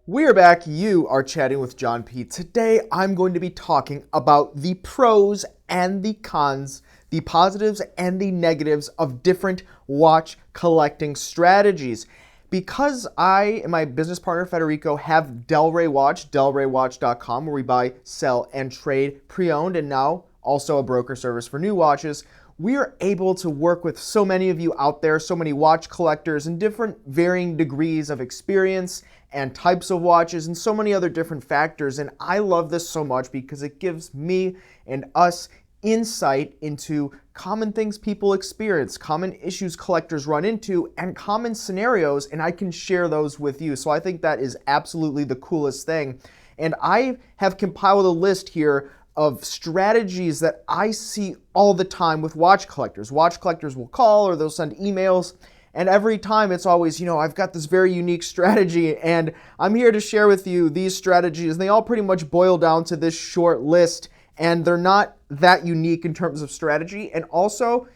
We're back. You are chatting with John P. Today, I'm going to be talking about the pros and the cons, the positives and the negatives of different watch collecting strategies. Because I and my business partner Federico have Delray Watch, delraywatch.com, where we buy, sell, and trade pre-owned, and now also a broker service for new watches. We are able to work with so many of you out there, so many watch collectors in different varying degrees of experience and types of watches and so many other different factors. And I love this so much because it gives me and us insight into common things people experience, common issues collectors run into, and common scenarios, and I can share those with you. So I think that is absolutely the coolest thing. And I have compiled a list here of strategies that I see all the time with watch collectors. Watch collectors will call or they'll send emails, and every time it's always, I've got this very unique strategy, and I'm here to share with you these strategies. And they all pretty much boil down to this short list, and they're not that unique in terms of strategy. And also,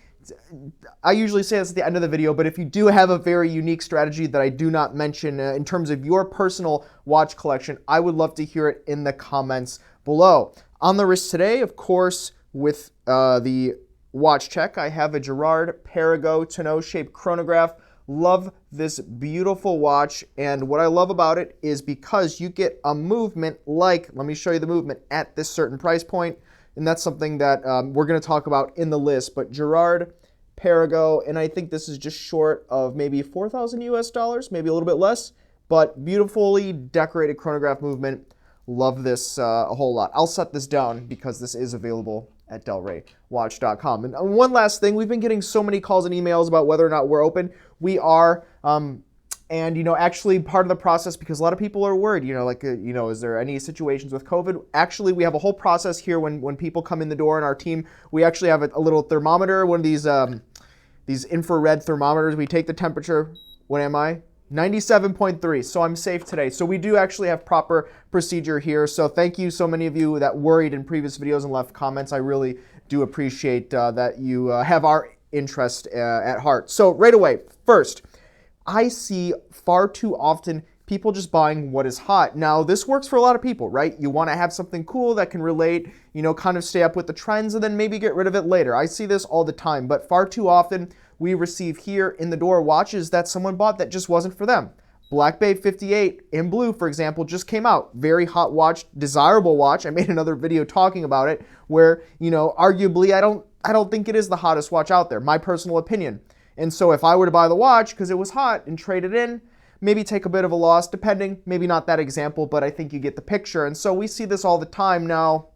I usually say this at the end of the video, but if you do have a very unique strategy that I do not mention in terms of your personal watch collection, I would love to hear it in the comments below. On the wrist today, of course, with the watch check, I have a Girard-Perregaux tonneau-shaped chronograph. Love this beautiful watch, and what I love about it is because you get a movement let me show you the movement at this certain price point, and that's something that we're going to talk about in the list. But Girard-Perregaux, and I think this is just short of maybe 4,000 US dollars, maybe a little bit less, but beautifully decorated chronograph movement. Love this a whole lot. I'll set this down because this is available at delraywatch.com. And one last thing, we've been getting so many calls and emails about whether or not we're open. We are, and actually part of the process, because a lot of people are worried, is there any situations with COVID? Actually, we have a whole process here when people come in the door in our team. We actually have a little thermometer, one of these infrared thermometers. We take the temperature. What am I? 97.3, so I'm safe today. So we do actually have proper procedure here. So thank you so many of you that worried in previous videos and left comments. I really do appreciate that you have our interest at heart. So right away, first, I see far too often people just buying what is hot. Now, this works for a lot of people, right? You want to have something cool that can relate, kind of stay up with the trends, and then maybe get rid of it later. I see this all the time, but far too often we receive here in the door watches that someone bought that just wasn't for them. Black Bay 58 in blue, for example, just came out. Very hot watch, desirable watch. I made another video talking about it where, arguably I don't think it is the hottest watch out there, my personal opinion. And so if I were to buy the watch because it was hot and trade it in, maybe take a bit of a loss, depending, maybe not that example, but I think you get the picture. And so we see this all the time now.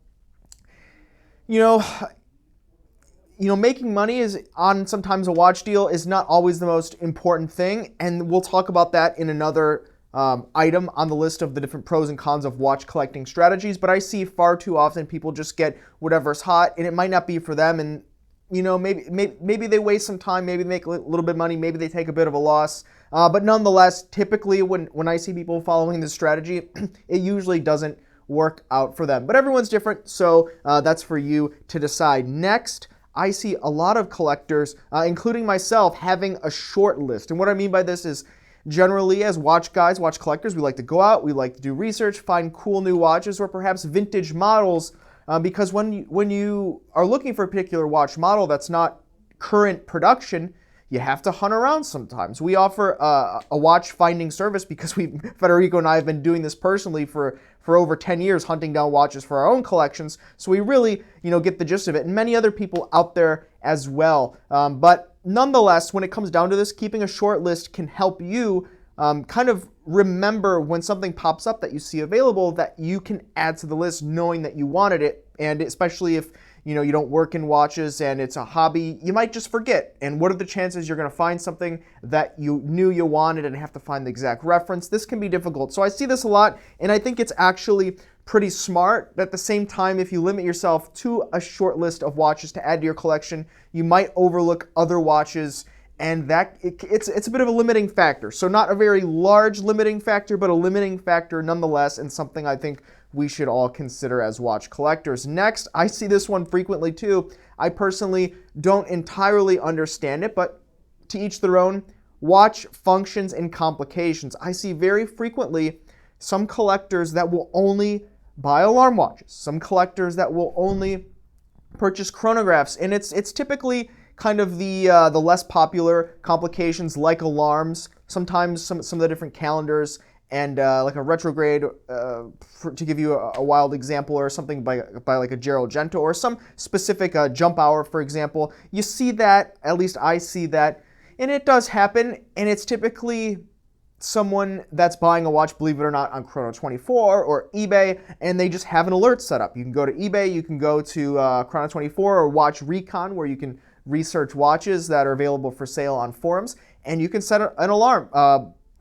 Making money is on sometimes a watch deal is not always the most important thing, and we'll talk about that in another item on the list of the different pros and cons of watch collecting strategies. But I see far too often people just get whatever's hot, and it might not be for them, and maybe they waste some time, maybe they make a little bit of money, maybe they take a bit of a loss. But nonetheless, typically when I see people following this strategy, it usually doesn't work out for them. But everyone's different, so that's for you to decide. Next, I see a lot of collectors, including myself, having a short list. And what I mean by this is generally as watch guys, watch collectors, we like to go out, we like to do research, find cool new watches or perhaps vintage models, because when you are looking for a particular watch model that's not current production, you have to hunt around sometimes. We offer a watch finding service because Federico and I have been doing this personally for over 10 years, hunting down watches for our own collections. So we really, get the gist of it, and many other people out there as well. But nonetheless, when it comes down to this, keeping a short list can help you kind of remember when something pops up that you see available that you can add to the list knowing that you wanted it. And especially if you don't work in watches and it's a hobby, you might just forget. And what are the chances you're going to find something that you knew you wanted and have to find the exact reference? This can be difficult. So I see this a lot, and I think it's actually pretty smart. But at the same time, if you limit yourself to a short list of watches to add to your collection, you might overlook other watches, and it's a bit of a limiting factor. So not a very large limiting factor, but a limiting factor nonetheless, and something I think we should all consider as watch collectors. Next, I see this one frequently too. I personally don't entirely understand it, but to each their own. Watch functions and complications. I see very frequently some collectors that will only buy alarm watches, some collectors that will only purchase chronographs, and it's typically kind of the less popular complications like alarms, sometimes some of the different calendars, and like a retrograde, to give you a wild example, or something by like a Gerald Gento, or some specific jump hour, for example. You see that, at least I see that, and it does happen, and it's typically someone that's buying a watch, believe it or not, on Chrono24 or eBay, and they just have an alert set up. You can go to eBay, you can go to Chrono24 or Watch Recon, where you can research watches that are available for sale on forums, and you can set an alarm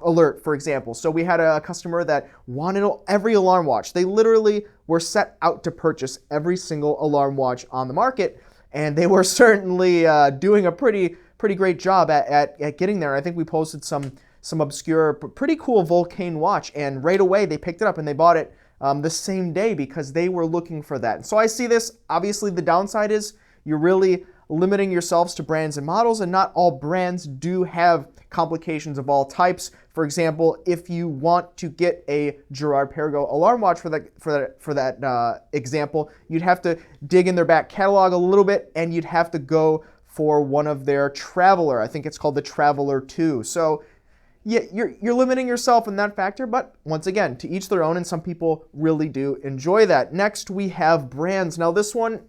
alert, for example. So we had a customer that wanted every alarm watch. They literally were set out to purchase every single alarm watch on the market, and they were certainly doing a pretty great job at getting there. I think we posted some obscure, pretty cool Vulcain watch, and right away they picked it up and they bought it the same day because they were looking for that. And so I see this, obviously the downside is you're really limiting yourselves to brands and models, and not all brands do have complications of all types. For example, if you want to get a Girard-Perregaux alarm watch for that example, you'd have to dig in their back catalog a little bit, and you'd have to go for one of their Traveler. I think it's called the Traveler 2. So yeah, you're limiting yourself in that factor, but once again, to each their own, and some people really do enjoy that. Next, we have brands. Now, this one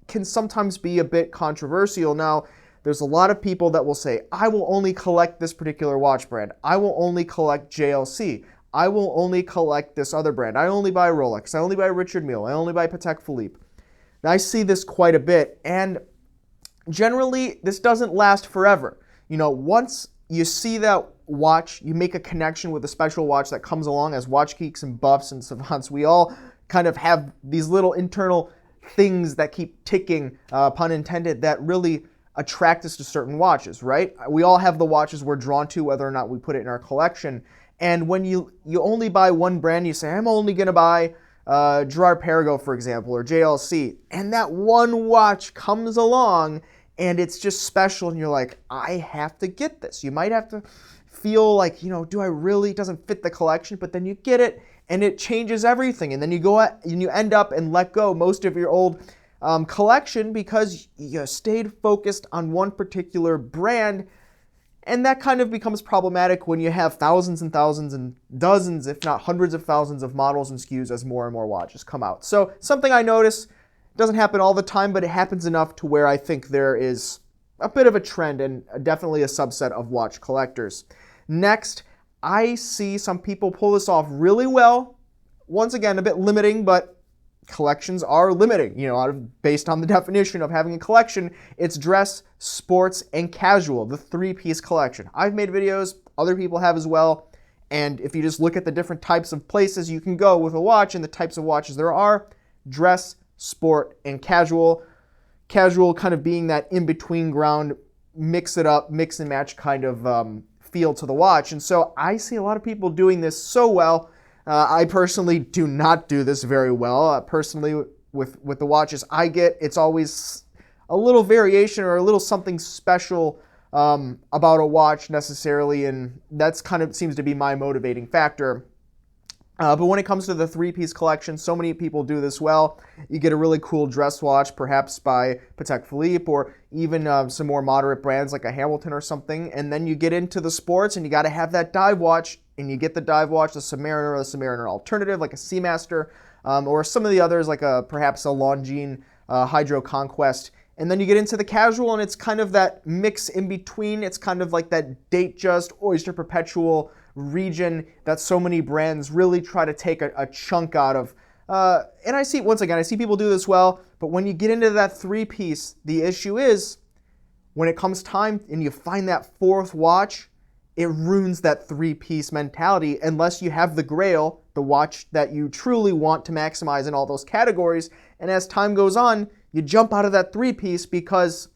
can sometimes be a bit controversial. Now, there's a lot of people that will say, I will only collect this particular watch brand. I will only collect JLC. I will only collect this other brand. I only buy Rolex. I only buy Richard Mille. I only buy Patek Philippe. Now, I see this quite a bit, and generally, this doesn't last forever. You know, once you see that watch, you make a connection with a special watch that comes along. As watch geeks and buffs and savants, we all kind of have these little internal things that keep ticking, pun intended, that really attract us to certain watches, right? We all have the watches we're drawn to, whether or not we put it in our collection. And when you only buy one brand, you say, I'm only going to buy Girard-Perregaux, for example, or JLC, and that one watch comes along and it's just special, and you're like, I have to get this. You might have to feel like, do I really? It doesn't fit the collection, but then you get it and it changes everything, and then you go and you end up and let go most of your old collection because you stayed focused on one particular brand. And that kind of becomes problematic when you have thousands and thousands and dozens, if not hundreds of thousands of models and SKUs as more and more watches come out. So something I notice, doesn't happen all the time, but it happens enough to where I think there is a bit of a trend and definitely a subset of watch collectors. Next, I see some people pull this off really well. Once again, a bit limiting, but collections are limiting, based on the definition of having a collection. It's dress, sports, and casual, the three-piece collection. I've made videos, other people have as well, and if you just look at the different types of places you can go with a watch and the types of watches there are, dress, sport, and casual. Casual kind of being that in-between ground, mix it up, mix and match kind of feel to the watch. And so I see a lot of people doing this so well. I personally do not do this very well. Personally, with the watches I get, it's always a little variation or a little something special about a watch necessarily, and that's kind of seems to be my motivating factor. But when it comes to the three-piece collection, so many people do this well. You get a really cool dress watch, perhaps by Patek Philippe, or even some more moderate brands like a Hamilton or something. And then you get into the sports, and you got to have that dive watch. And you get the dive watch, the Submariner or the Submariner Alternative, like a Seamaster, or some of the others, like perhaps a Longines Hydro Conquest. And then you get into the casual, and it's kind of that mix in between. It's kind of like that Datejust, Oyster Perpetual region that so many brands really try to take a chunk out of. And I see, once again, I see people do this well, but when you get into that three-piece, the issue is when it comes time and you find that fourth watch, it ruins that three-piece mentality unless you have the Grail, the watch that you truly want to maximize in all those categories. And as time goes on, you jump out of that three-piece because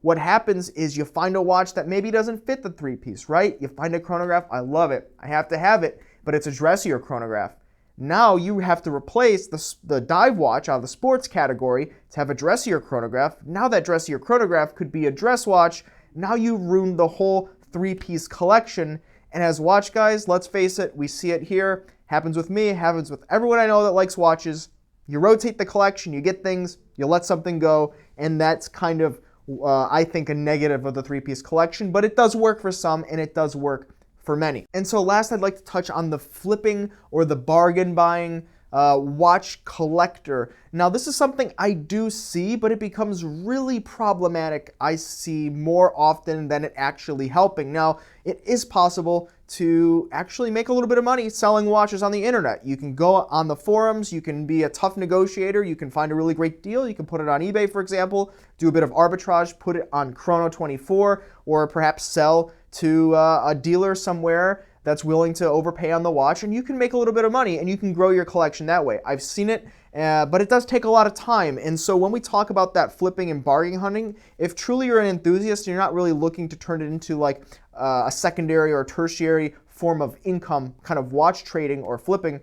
what happens is you find a watch that maybe doesn't fit the three-piece, right? You find a chronograph, I love it, I have to have it, but it's a dressier chronograph. Now you have to replace the dive watch out of the sports category to have a dressier chronograph. Now that dressier chronograph could be a dress watch. Now you ruined the whole three-piece collection, And as watch guys, let's face it, we see it here. Happens with me, happens with everyone I know that likes watches. You rotate the collection, you get things, you let something go, and that's kind of, I think, a negative of the three-piece collection, but it does work for some, and it does work for many. And so last, I'd like to touch on the flipping or the bargain buying watch collector. Now, this is something I do see, but it becomes really problematic, I see, more often than it actually helping. Now, it is possible to actually make a little bit of money selling watches on the internet. You can go on the forums, you can be a tough negotiator, you can find a really great deal, you can put it on eBay, for example, do a bit of arbitrage, put it on Chrono24, or perhaps sell to a dealer somewhere that's willing to overpay on the watch, and you can make a little bit of money and you can grow your collection that way. I've seen it, but it does take a lot of time. And so when we talk about that flipping and bargain hunting, if truly you're an enthusiast and you're not really looking to turn it into like a secondary or tertiary form of income, kind of watch trading or flipping,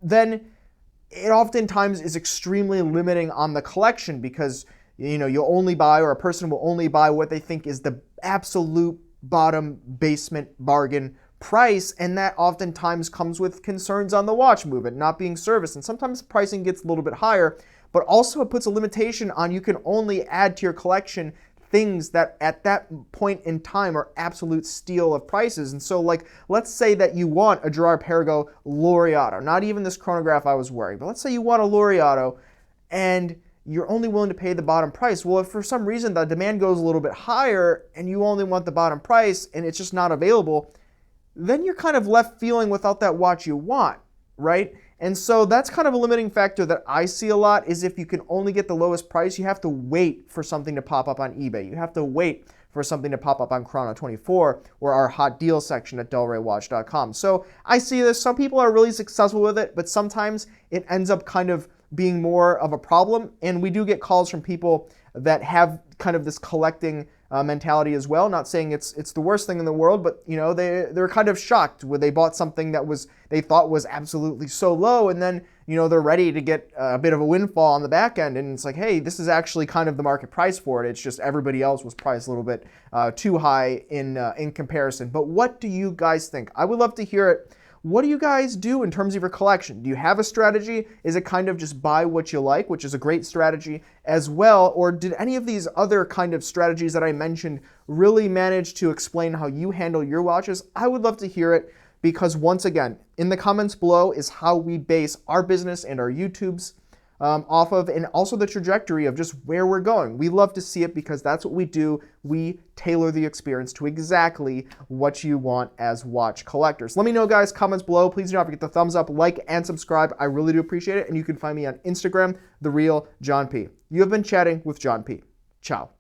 then it oftentimes is extremely limiting on the collection, because you'll only buy, or a person will only buy, what they think is the absolute bottom basement bargain price, and that oftentimes comes with concerns on the watch movement not being serviced, and sometimes pricing gets a little bit higher, but also it puts a limitation on you can only add to your collection things that at that point in time are absolute steal of prices. And so, like, let's say that you want a Girard-Perregaux Laureato, not even this chronograph I was wearing, but let's say you want a Laureato and you're only willing to pay the bottom price. Well, if for some reason the demand goes a little bit higher and you only want the bottom price and it's just not available, then you're kind of left feeling without that watch you want, right? And so that's kind of a limiting factor that I see a lot, is if you can only get the lowest price, you have to wait for something to pop up on eBay. You have to wait for something to pop up on Chrono24 or our hot deal section at delraywatch.com. So I see this. Some people are really successful with it, but sometimes it ends up kind of being more of a problem. And we do get calls from people that have kind of this collecting mentality as well. Not saying it's the worst thing in the world, but they're kind of shocked when they bought something that they thought was absolutely so low, and then they're ready to get a bit of a windfall on the back end, and it's like, hey, this is actually kind of the market price for it. It's just everybody else was priced a little bit too high in comparison. But what do you guys think? I would love to hear it. What do you guys do in terms of your collection? Do you have a strategy? Is it kind of just buy what you like, which is a great strategy as well? Or did any of these other kind of strategies that I mentioned really manage to explain how you handle your watches? I would love to hear it, because once again, in the comments below is how we base our business and our YouTubes off of, and also the trajectory of just where we're going. We love to see it, because that's what we do. We tailor the experience to exactly what you want as watch collectors. Let me know, guys, comments below. Please do not forget the thumbs up, like, and subscribe. I really do appreciate it. And you can find me on Instagram, The Real John P. You have been chatting with John P. Ciao.